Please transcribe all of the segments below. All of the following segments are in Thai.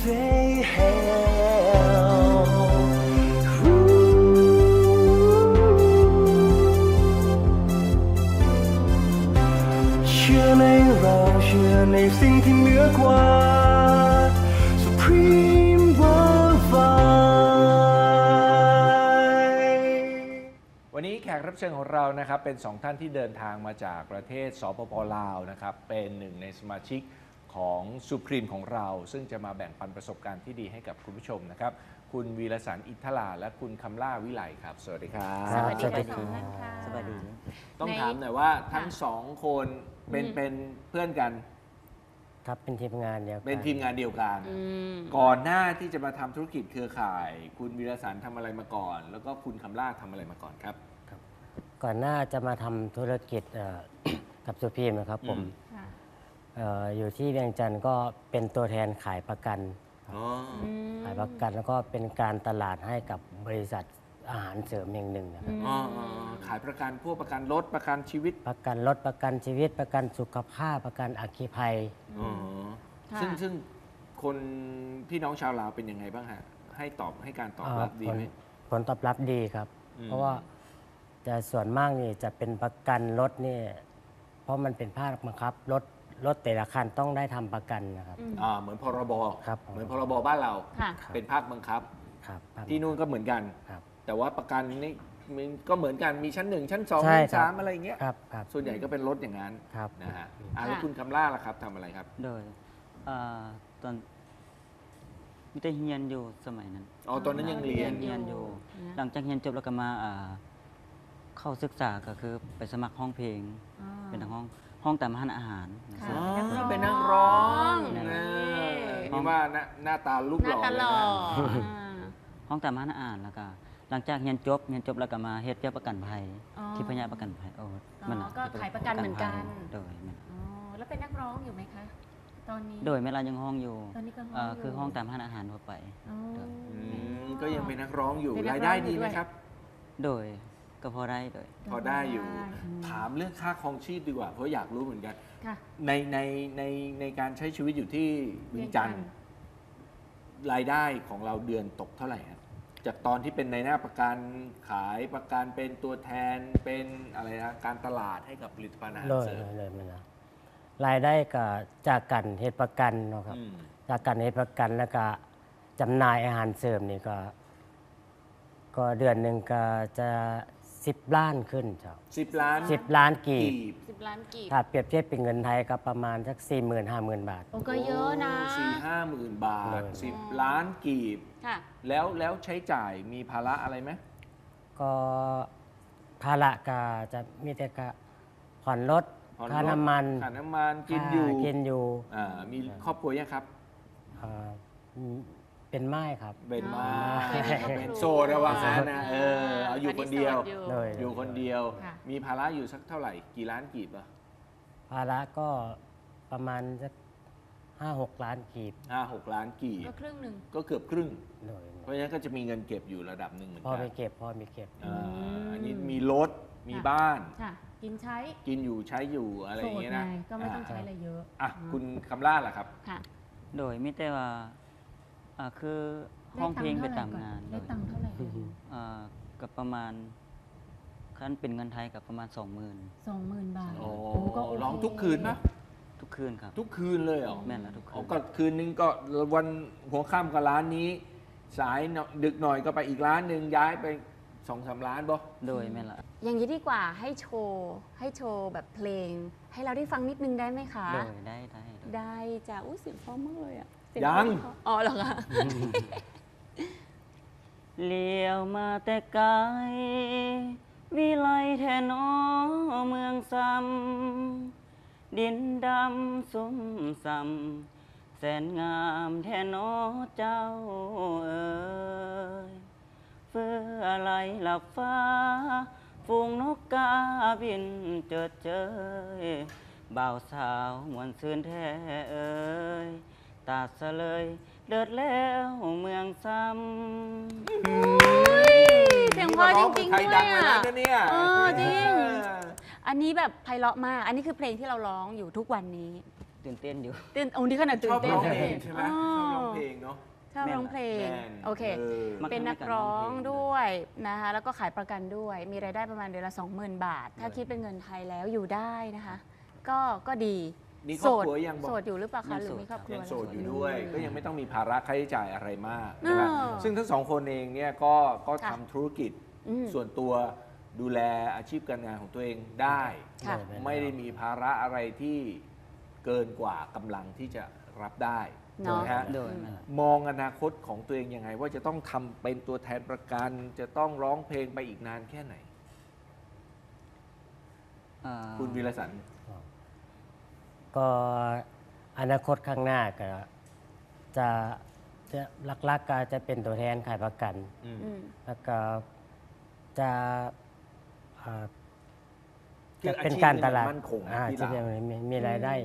say hellเชื่อในเราเชื่อในสิ่งที่เหนือกว่า Supreme Worldwide วันนี้แขกรับเชิญของเรานะครับเป็น2ท่านที่เดินทางมาจากประเทศสปป.ลาวนะครับเป็นหนึ่งในสมาชิกของสุพรีมของเรา ซึ่งจะมาแบ่งปันประสบการณ์ที่ดีให้กับคุณผู้ชมนะครับคุณวีรสันต์อิทธลาและคุณคำล่าวิไลครับสวัสดีครับ สวัสดี สวัสดี ทั้งสองท่านค่ะ สวัสดี ต้องถามหน่อยว่าทั้งสองคนเป็นเพื่อนกัน ครับเป็นทีมงานเดียวกัน เป็นทีมงานเดียวกัน อืม ก่อนหน้าที่จะมาทำธุรกิจเครือข่าย คุณวีรสันต์ทำอะไรมาก่อน แล้วก็คุณคำล่าทำอะไรมาก่อนครับ ก่อนหน้าจะมาทำธุรกิจกับสุพีมนะครับผม ค่ะ อยู่ที่เวียงจันทร์ก็เป็นตัวแทนขายประกัน อ๋อ ขายประกันแล้วก็เป็นการตลาดให้กับบริษัทอาหารเสริมแห่งหนึ่งนะครับ อ๋อขายประกันพวกประกันรถประกันชีวิต ประกันรถประกันชีวิตประกันสุขภาพประกันอัคคีภัย อ๋อ ค่ะ ซึ่งคนพี่น้องชาวลาวเป็นยังไงบ้างฮะให้การตอบรับดีไหม ผลตอบรับดีครับ อืม เพราะว่าจะส่วนมากนี่จะเป็นประกันรถนี่เพราะมันเป็นภาคบังคับรถแต่ละคันต้องได้ทำประกันนะครับ เหมือนพรบ ครับ เหมือนพรบบ้านเรา ค่ะ เป็นภาคบังคับ ครับ ที่นู่นก็เหมือนกัน ครับ แต่ว่าประกันนี่มันก็เหมือนกันมีชั้น 1 ชั้น 2 ใช่ ชั้น ครับ 3อะไรอย่างเงี้ย ครับครับ ส่วนใหญ่ก็เป็นรถอย่างนั้น ครับ นะฮะแล้วคุณคำล่าล่ะครับทำอะไรครับ โดยตอนมิได้เฮียนอยู่สมัยนั้น อ๋อตอนนั้นยังเรียน เฮียนอยู่ หลังจากเฮียนจบแล้วก็มาเข้าศึกษาก็คือไปสมัครห้องเพลง เป็นทางห้องแต่มหันอาหาร ค่ะ อ๋อ นักร้อง เป็นนักร้อง นี่ นะนี่ว่าหน้าตาลูก ห ห น้า ล่อ ตา เล ห ย ล่อ นะ ห้องแต่มหันอาหารแล้วก็หลังจากเฮียนจบแล้วก็มาเฮ็ดเกี่ยวประกันภัย อ๋อ ที่พญาประกันภัยโอ้ อ๋อก็ขายประกันเหมือนกัน โดยแม่น อ๋อแล้วเป็นนักร้องอยู่ไหมคะ ตอนนี้ โดยแม่ลายังห้องอยู่ ตอนนี้ก็ห้องอยู่ คือห้องแต่มหันอาหารทั่วไป อ๋อ ก็ยังเป็นนักร้องอยู่ เป็นนักร้อง รายได้ อยู่ ดีไหม ด้วย ครับ โดยก็พอได้โดย พอได้อยู่ ได้ ถามเรื่องค่าครองชีพดีกว่า เพราะอยากรู้เหมือนกัน ค่ะ ในการใช้ชีวิตอยู่ที่เวียงจันทร์รายได้ของเราเดือนตกเท่าไหร่ครับจากตอนที่เป็นในหน้าประกันขายประกันเป็นตัวแทนเป็นอะไรนะการตลาดให้กับผลิตภัณฑ์อาหาร เลย เสริม เลยมันนะรายได้ก็จากการเฮ็ดประกันเนาะครับ อืม จากการเฮ็ดประกันแล้วก็จำหน่ายอาหารเสริมนี่ก็เดือนหนึ่งก็จะ10 ล้านขึ้นครับ 10 ล้าน 10 ล้านกีบ 10 ล้านกีบ ถ้าเปรียบเทียบเป็นเงินไทยก็ประมาณสัก40,000-50,000 บาท โอ้ก็เยอะนะ 4-5 หมื่นบาท เลย 10 ล้านกีบ ค่ะ แล้วใช้จ่ายมีภาระอะไรไหม ก็ภาระก็จะมีแต่ก็ผ่อนรถ ผ่อนรถ ค่าน้ำมัน ค่าน้ำมันกินอยู่ ค่ากินอยู่ มีครอบครัวยังครับ อ่าเป็นไม้ครับ เป็นมา อ๋อ เป็นโซระวังนะเอาอยู่คนเดียว อันนี้โสด โดย อยู่คนเดียว ค่ะ มีภาระอยู่สักเท่าไหร่ กี่ล้านกีบอะ ภาระก็ประมาณสัก5-6 ล้านกีบ 5-6 ล้านกีบ ก็ครึ่งหนึ่ง ก็เกือบครึ่ง โดย เพราะฉะนั้นก็จะมีเงินเก็บอยู่ระดับหนึ่งเหมือน พ่อ กั มีเก็บพ่อมีเก็บ อันนี้มีรถ มีบ้าน ค่ะ กินใช้ กินอยู่ใช้อยู่อะไรอ โส ย่าง ด เงี้ย ไง นะ ก็ไม่ต้องใช้อะไรเยอะ คุณคำล่าล่ะครับ ค่ะ โดยมิแต่ว่าคือห้องเพลงไปตามงาน ได้ตังค์เท่าไหร่ก่อน กับประมาณคันเป็นเงินไทยกับประมาณ 20,000 20,000 บาท โอ้ ก็โอเค ร้องทุกคืนนะ ทุกคืนครับ ทุกคืนเลยเหรอ แม่นแล้วทุกคืน ก็คืนนึงก็วันหัวค่ำก็ร้านนี้ สายดึกหน่อยก็ไปอีกร้านหนึ่งย้ายไป2-3 ล้านบ่ โดยแม่นละ อย่างนี้ดีกว่าให้โชว์แบบเพลง ให้เราได้ฟังนิดนึงได้ไหมคะ โดยได้โดย ได้จ้ะอุ้ยเสียงเพราะมากเลยอ่ะเสี ยัง เพราะอ๋อเหรอคะ เลี้ยวมาแต่ไกลวิไลแทนอเมืองซ้ำดินดำสุ่มซ้ำแสนงามแทนอเจ้าเอ๋ยเฟื่อไหลหลับฟ้าฝูงนกกาบินเจิดเจยบ่าวสาวมวนซื่นแท้เอ๋ยตาสะเลยเลิศแล้วเมืองซ้ำ เสียงเพราะจริงๆ ใคร ด้ว ดั ย งมา อ่ะ แล้วนะเนี่ย จริง อันนี้แบบไพเราะมาก อันนี้คือเพลงที่เราร้องอยู่ทุกวันนี้ ตื่นเต้นอยู่ ตื่นโอ้นี่ขนาดตื่ ช น อบ เต้น ร้อง เล เพล ย งใช่ไหม อ๋อ ชอบร้อง เพลงเนาะ ชอบร้องเพลง แม่น โอเค มัก เป็นนักร้องด้วยนะคะแล้วก็ขายประกันด้วย มีรายได้ประมาณเดือนละ 20,000 บาท ถ้าคิดเป็นเงินไทยแล้วอยู่ได้นะคะ ก็ดี มีครอบครัวยังบอก โสดอยู่หรือเปล่าคะหรือมีครอบครัว ยัง แล้ว โสดอยู่ด้วย ก็ยังไม่ต้องมีภาระค่าใช้จ่ายอะไรมากนะครับ เออ ซึ่งทั้งสองคนเองเนี่ยก็ค่ะทำธุรกิจ อืม ส่วนตัวดูแลอาชีพการงานของตัวเองได้ ค่ะ ไม่ได้มีภาระอะไรที่เกินกว่ากำลังที่จะรับได้ เนาะ นะฮะ โดย มองอนาคตของตัวเองยังไง ว่าจะต้องทำเป็นตัวแทนประกัน จะต้องร้องเพลงไปอีกนานแค่ไหน คุณวีรสันต์ ก็อนาคตข้างหน้าก็จะลักๆก็จะเป็นตัวแทนขายประกัน อืม อืม แล้วก็จะอ่า คือ จะเป็น อาชีพ การตลาด มั่นคง ที่ ที่ จะ ลาว มีรายได้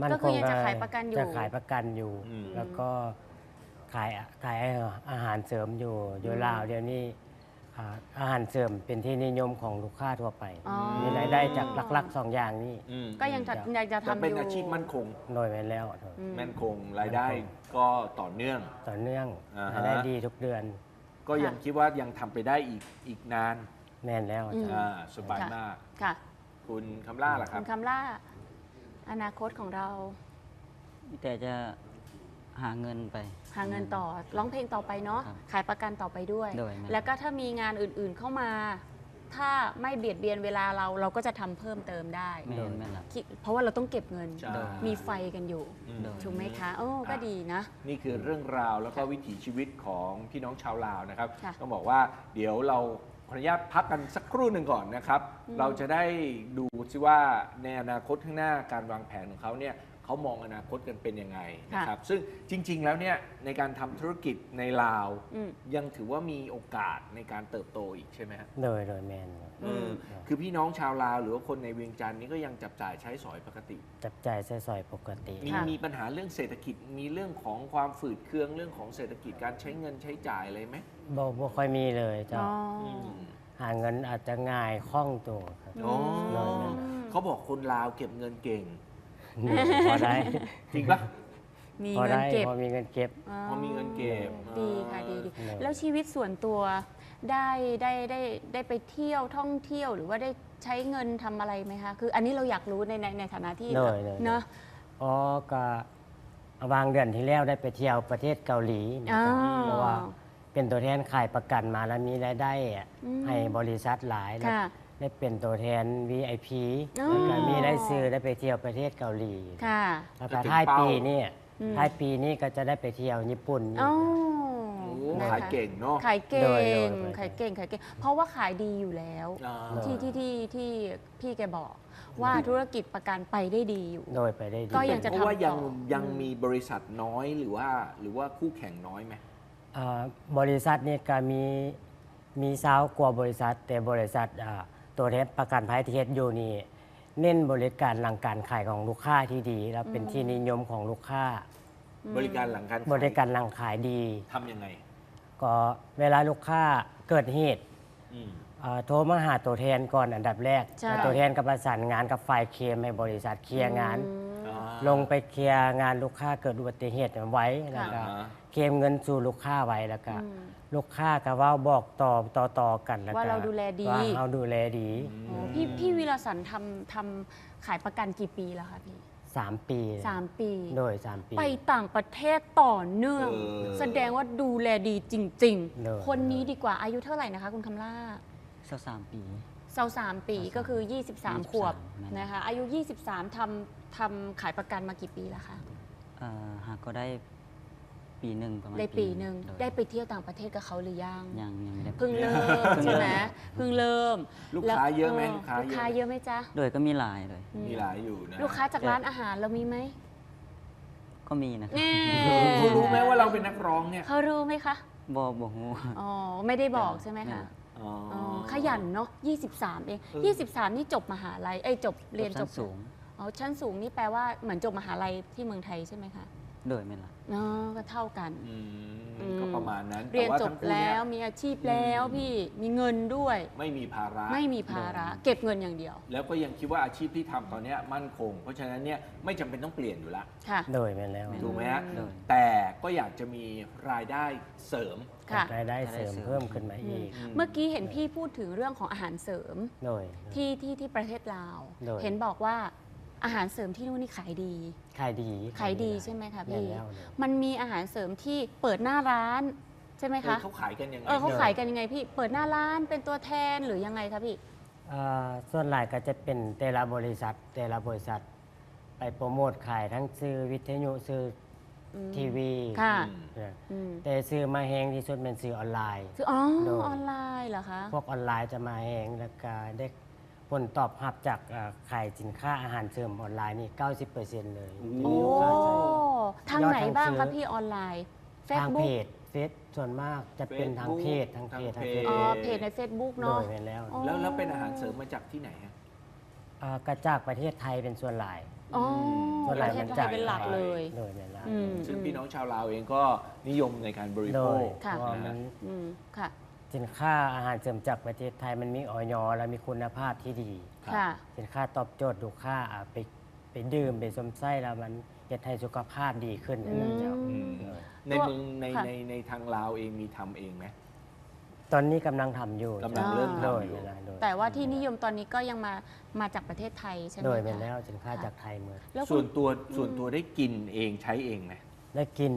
มั่น ก็ ค คือง ยังจะขายประกันอยู่ จะขายประกันอยู่ อืม แล้วก็ขายอาหารเสริมอยู่ลาวเดี๋ยวนี้อาหารเสริมเป็นที่นิยมของลูกค้าทั่วไป อ๋อ มีรายได้จากหลักๆสองอย่างนี้ อืม ก็ยังจะจะทำอยู่ เป็นอาชีพมั่นคง โดยไปแล้ว อืม มั่นคงรายได้ก็ต่อเนื่อง ต่อเนื่อง อ่าฮะ รายได้ดีทุกเดือน ก็ยังคิดว่ายังทำไปได้อีกนาน แม่นแล้ว อืม จ้ะ สบายมาก ค่ะ คุณคำล่าล่ะค คุ รับ ณคำล่า อนาคตของเรา แต่จะหาเงินไป หาเงินต่อร้องเพลงต่อไปเนาะ ครับ ขายประกันต่อไปด้วย โดยไม่ แล้วก็ถ้ามีงานอื่นๆเข้ามา ถ้าไม่เบียดเบียนเวลาเราก็จะทำเพิ่มเติมได้ ไม่เห็นไม่หลับ เพราะว่าเราต้องเก็บเงิน ใช่ มีไฟกันอยู่ อืม โดย ถูกไหมคะโอ้ก็ดีนะ นี่คือเรื่องราวแล้วก็วิถีชีวิตของพี่น้องชาวลาวนะครับ ค่ะ ต้องบอกว่าเดี๋ยวเราขออนุญาตพักกันสักครู่หนึ่งก่อนนะครับ เราจะได้ดูซิว่าในอนาคตข้างหน้าการวางแผนของเขาเนี่ยเขามองอนาคตกันเป็นยังไงนะครับ ซึ่งจริง ๆ แล้วเนี่ยในการทำธุรกิจในลาว อืม ยังถือว่ามีโอกาสในการเติบโตอีกใช่ไหมครับ โดยแมน คือพี่น้องชาวลาวหรือว่าคนในเวียงจันทร์นี่ก็ยังจับจ่ายใช้สอยปกติ จับจ่ายใช้สอยปกติ ค่ะ มีปัญหาเรื่องเศรษฐกิจ มีเรื่องของความฝืดเคืองเรื่องของเศรษฐกิจการใช้เงินใช้จ่ายอะไรไหม บ่ค่อยมีเลยเจ้า อ๋อ หาเงินอาจจะง่ายคล่องตัวครับ อ๋อ โดยแม่น เขาบอกคนลาวเก็บเงินเก่ง พอได้ จริงปะ มี พอ เงิน ได้ เก็บ พอมีเงินเก็บ พอมีเงินเก็บ ดีค่ะดี เออ แล้วชีวิตส่วนตัวได้ไปเที่ยวท่องเที่ยวหรือว่าได้ใช้เงินทำอะไรไหมคะ คืออันนี้เราอยากรู้ในฐานะที่ เลย เนาะ อ๋อก็วางเดือนที่แล้วได้ไปเที่ยวประเทศเกาหลีนะ อ๋อ ครับเพราะว่าเป็นตัวแทนขายประกันมาแล้วมีรายได้อะ อืม ให้บริษัทหลายแล้ว ค่ะ ได้เป็นตัวแทน VIP อ๋อ แล้วก็มีได้ซื้อได้ไปเที่ยวประเทศเกาหลี ค่ะ แล้วก็ท้ายปีนี่ อืม ท้ายปีนี้ก็จะได้ไปเที่ยวญี่ปุ่น อ๋อ โอ้ นะคะ ขายเก่งเนาะ ขายเก่ โดย งขายเก่ง เพราะว่าขายดีอยู่แล้ว อ่า ที่พี่แกบอกว่าธุรกิจประกันไปได้ดีอยู่ โดยไปได้ดี ก็ยังจะ เพราะว่า ทำต่อ ยังมีบริษัทน้อยหรือว่าคู่แข่งน้อยไหม บริษัทนี่ก็มีซาวกว่าบริษัท แต่บริษัทตัวแทนประกันภัยที่เฮ็ดอยู่นี่เน้นบริการหลังการขายของลูกค้าที่ดี แล้วเป็นที่นิยมของลูกค้า บริการหลังการขาย บริการหลังขายดี ทำยังไง ก็เวลาลูกค้าเกิดเหตุ อืม โทรมาหาตัวแทนก่อนอันดับแรก ใช่ แล้วตัวแทนก็ประสานงานกับฝ่ายเคลมให้บริษัทเคลียร์งาน อ่า ลงไปเคลียร์งานลูกค้าเกิดอุบัติเหตุไว้แล้วก็ อ่าฮะ เคลมเงินสู่ลูกค้าไว้แล้วก็ อืม ลูกค้าก็เว่าบอกต่อกันแล้วก็ ว่าเราดูแลดี ว่าเราดูแลดี โอ้พี่วีรสันต์ทำขายประกันกี่ปีแล้วคะพี่ 3 ปี 3 ปี โดย 3 ปี ไปต่างประเทศต่อเนื่อง แสดงว่าดูแลดีจริง เลย ๆ คนนี้ดีกว่าอายุเท่าไหร่นะคะ คุณคำล่า สัก3 ปี 23 ปีก็คือ 23 ขวบ นั่น นะคะอายุ 23ทำขายประกันมากี่ปีแล้วคะ หากก็ได้ปีหนึ่งประมาณ ได้ปีหนึ่ง โย ได้ไปเที่ยวต่างประเทศกับเขาหรือยัง ยังไม่ได้ เพิ่งเริ่มใช่ไหมเพิ่งเริ่ม ลูกค้าเยอะไหม ลูกค้าเยอะไหมจ๊ะ โดยก็มีหลายเลย มีหลายอยู่นะ ลูกค้าจากร้านอาหารเรามีไหม ก็มีนะครับ นี่ เขารู้ไหมว่าเราเป็นนักร้องเนี่ย เขารู้ไหมคะ บ่ฮู้ อ๋อไม่ได้บอกใช่ไหมคะ อ๋อ อ๋อขยันเนาะ23 เอง เออ 23 นี่จบมหาลัยจบเรียนจ ชั้ บ นสูง อ๋อชั้นสูงนี่แปลว่าเหมือนจบมหาลัยที่เมืองไทยใช่ไหมคะ โดยไม่ละ อ๋อก็เท่ากัน อืม อืม ก็ประมาณนั้น เรียน แต่ว่า จ ทั้ บ งคู่ แล้ เนี่ วย มีอาชีพแล้วพี่มีเงินด้วย ไม่มีภาระ ไม่มีภาระเก็บเงินอย่างเดียว แล้วก็ยังคิดว่าอาชีพที่ทำตอนเนี้ยมั่นคง เพราะฉะนั้นเนี่ยไม่จำเป็นต้องเปลี่ยนอยู่ละ ค่ะ โดยไปแล้ว ถูกไหมฮะ โดย แต่ก็อยากจะมีรายได้เสริม ค่ะ รายได้เสริมเพิ่มขึ้นมาอีก เมื่อกี้เห็นพี่พูดถึงเรื่องของอาหารเสริม โดย ที่ประเทศลาว โดย เห็นบอกว่าอาหารเสริมที่นู่นนี่ขายดี ขายดี ขายดีใช่ไหมคะพี่ แม่นแล้วเนี่ย มันมีอาหารเสริมที่เปิดหน้าร้านใช่ไหมคะ เขาขายกันยังไง เขาขายกันยังไงพี่ เปิดหน้าร้านเป็นตัวแทนหรือยังไงคะพี่ ส่วนหลายก็จะเป็นแต่ละบริษัทไปโปรโมทขายทั้งซื้อวิทยุซื้ออ ม ทีวี ค่ะ เนี่ย อืม แต่ซื้อมาแหงที่สุดเป็นซื้อออนไลน์ คืออ๋อ โดย ออนไลน์เหรอคะ พวกออนไลน์จะมาแหงแล้วก็ได้ผลตอบรับจากขายสินค้าอาหารเสริมออนไลน์นี่ 90%เลย โอ้ ที่มีลูกค้าใช้ ทางไหนบ้าง ยอดทางซื้ คะ อ พี่ออนไลน์ ทางเพ Facebook จเฟซส่วนมากจะเป็นทางเพจ ทางเพจ ทาง อ๋อเพจใน Facebook โด เนาะ ยไปแล้ว อ๋อ แล้วเป็นอาหารเสริมมาจากที่ไหนฮะ กระจากประเทศไทยเป็นส่วนหลาย อ๋อ ส่วน ป หลาย ระเทศ มัน ไท จาก ยเป็นหลักเลย โดยไปแล้ว อืม ซึ่งพี่น้องชาวลาวเองก็นิยมในการบริ โด โภ ย ค ค่ะ เพราะว่ามัน อืมค่ะ สินค้าอาหารเสริมจากประเทศไทยมันมีออยและมีคุณภาพที่ดี ค่ะ สินค้าตอบโจทย์ลูกค้าไปดื่มไปสมไส้แล้วมันจะให้สุขภาพดีขึ้นอย่างนั้นเจ้า อืม ในเมืองใน ค่ะ ในทางลาวเองมีทำเองไหม ตอนนี้กำลังทำอยู่ กำลังเริ่ม โด ทำ ย อยู่ เวลาโดย แต่ว่าที่นิยมตอนนี้ก็ยังมาจากประเทศไทยใช่ไหม โดย คะ ไปแล้วสินค้าจากไทยหมด แล้วคุ ส่ว ณ นตัวได้กินเองใช้เองไหม ได้กิน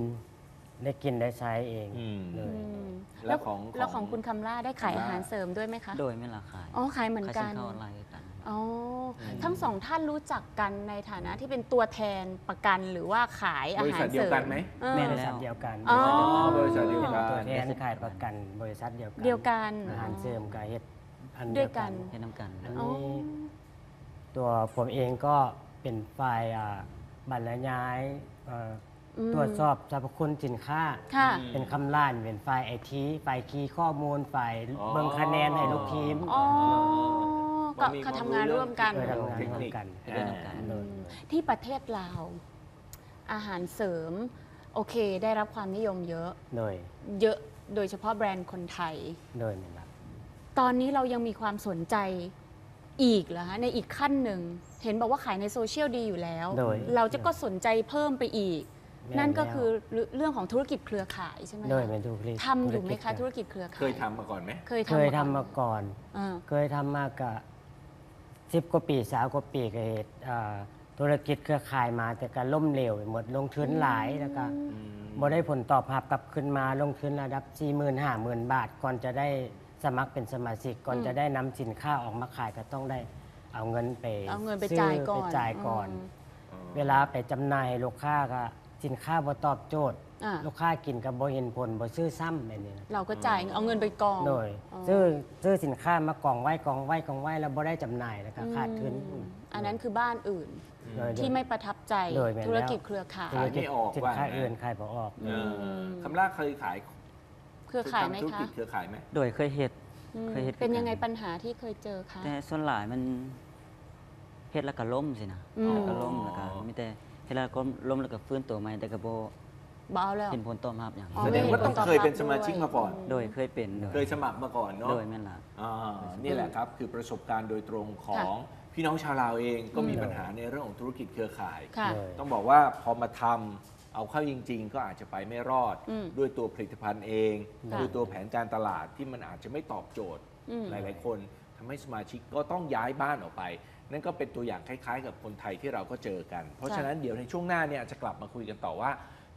ได้ใช้เอง อืม เลย อืม แล้วของ แล้วของคุณคำล่าได้ขายอาหารเสริมด้วยไหมคะ โดยไม่ละขาย อ๋อขายเหมือน ขาย กั สิ น นค้าออนไลน์ด้วยกัน อ๋อทั้งสองท่านรู้จักกันในฐานะที่เป็นตัวแทนประกันหรือว่าขายอา บริ หา ษั ร ท เส เดีย ริ ว ม กันไหม เออ แม่ บ น ริษัทเดียวกัน อ๋อ บริษัทเดียวกัน ตัวแทนขายประกันบริษัทเดียวกัน เดียวกัน อาหารเสริมกับเฮ็ดอัน ด้ เดี วย ยว กั กัน น ให้น้ำกัน อัน อ๋อ นี้ตัวผมเองก็เป็นฝ่ายบรรยายตรวจสอบสรรพคุณสินค้า ค่ะ เป็นคำล่านเป็นฝ่ายไอทีฝ่ายคีย์ข้อมูลฝ่ายเบิ่งคะแนนให้ลูกทีม อ๋อ ก็ ก็เขาทำงานร่วมกัน เคยทำงานร่วมกัน เทคนิค โดย ที่ประเทศลาว อาหารเสริม โอเค ได้รับความนิยมเยอะ โดย เยอะโดยเฉพาะแบรนด์คนไทย โดยนี่ครับ ตอนนี้เรายังมีความสนใจอีกเหรอคะในอีกขั้นหนึ่ง เห็นบอกว่าขายในโซเชียลดีอยู่แล้ว โดย เราจะก็สนใจเพิ่มไปอีก แม่น นั่นก็ แล้ว คือเรื่องของธุรกิจเครือข่ายใช่ไหม โดย คะ เป็นธุรกิจ ทำอยู่ไหมคะธุรกิจเครือข่าย เคยทำมาก่อนไหม เคย เคยทำ ก่อน มาก่อน อ่า เคยทำมากะ10 กว่าปี30 กว่าปีก็เฮ็ดธุรกิจเครือข่ายมาแต่ก็ล่มเหลวหมดลงทุนหลายแล้วก็บ่ได้ผลตอบรับกลับขึ้นมาลงทุนระดับ 40,000 50,000 บาท ก่อนจะได้สมัครเป็นสมาชิก ก่อนจะได้นำสินค้าออกมาขายก็ต้องได้เอาเงินไป เอาเงินไป ซื้ จ่ายก่อน ไปจ่ายก่อน เวลาไปจำหน่ายให้ลูกค้าก็สินค้าบ่ตอบโจทย์ อ่า ลูกค้ากินก็บ่เห็นผลบ่ซื้อซ้ำแบบนี้นะ เราก็จ่ายเอาเงินไปกอง โดย อ๋อ ซื้อสินค้ามากองไว้แล้วบ่ได้จำหน่ายแล้วก็ขาดทุน อันนั้นคือบ้านอื่น โดย ที่ไม่ประทับใจ โดยแม่น ธุรกิจเครือข่าย ธุรกิจ ขายไม่ออก สิน ว่า ค้า งั้น อื่นขายบ่ออก คำล่าเคยขาย เครือข่ายไหม ทำธุร คะ กิจเครือข่ายไหม โดยเคยเฮ็ด อืม เคยเฮ็ด เป็น คือกัน ยังไงปัญหาที่เคยเจอคะ แต่ส่วนหลายมันเฮ็ดแล้วก็ล้มสินะ อืม แล้วก็ล้มแล้วก็มีแต่เฮ็ดแล้วก็ล้มแล้วก็ฟื้นตัวใหม่แต่ก็บ่ เบาแล้ว เห็นผลตอบรับอย่าง อ๋อ แสดงว่าต้องเคยเป็นสมาชิกมาก่อน โดยเคยเป็นโดย เคยสมัครมาก่อนเนาะ โดยแม่นล่ะ อ่านี่แหละครับ คือประสบการณ์โดยตรงของพี่น้องชาวลาวเองก็มีปัญหาในเรื่องของธุรกิจเครือข่าย ค่ะ เลย ต้องบอกว่าพอมาทำเอาเข้าจริง ๆ ก็อาจจะไปไม่รอด อืม ด้วยตัวผลิตภัณฑ์เอง ค่ะ ด้วยตัวแผนการตลาดที่มันอาจจะไม่ตอบโจทย์ อืม หลาย ๆ คนทำให้สมาชิกก็ต้องย้ายบ้านออกไป นั่นก็เป็นตัวอย่างคล้าย ๆ กับคนไทยที่เราก็เจอกัน เพราะฉะนั้นเดี๋ยวในช่วงหน้าเนี่ยจะกลับมาคุยกันต่อว่า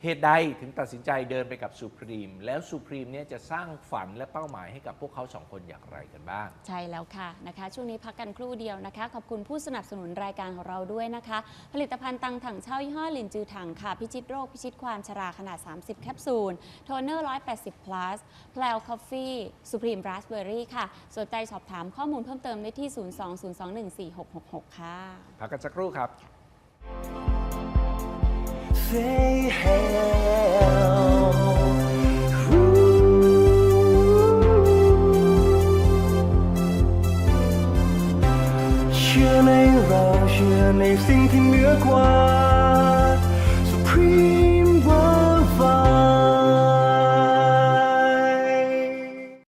เหตุใดถึงตัดสินใจเดินไปกับซูพรีมแล้วซูพรีมเนี่ยจะสร้างฝันและเป้าหมายให้กับพวกเขาสองคนอย่างไรกันบ้าง ใช่แล้วค่ะนะคะ ช่วงนี้พักกันครู่เดียวนะคะ ขอบคุณผู้สนับสนุนรายการของเราด้วยนะคะ ผลิตภัณฑ์ตังถังเช่ายี่ห้อลินจือถังค่ะ พิชิตโรค พิชิตความชราขนาด 30 แคปซูล โทนเนอร์ 180 plus แพลวคอฟฟี่สุพรีมราสเบอร์รี่ค่ะ สนใจสอบถามข้อมูลเพิ่มเติมได้ที่ 020214666 ค่ะ พักกันสักครู่ครับ Say hell. Chưa nay vào chưa này sinh thêm nữa qua Supreme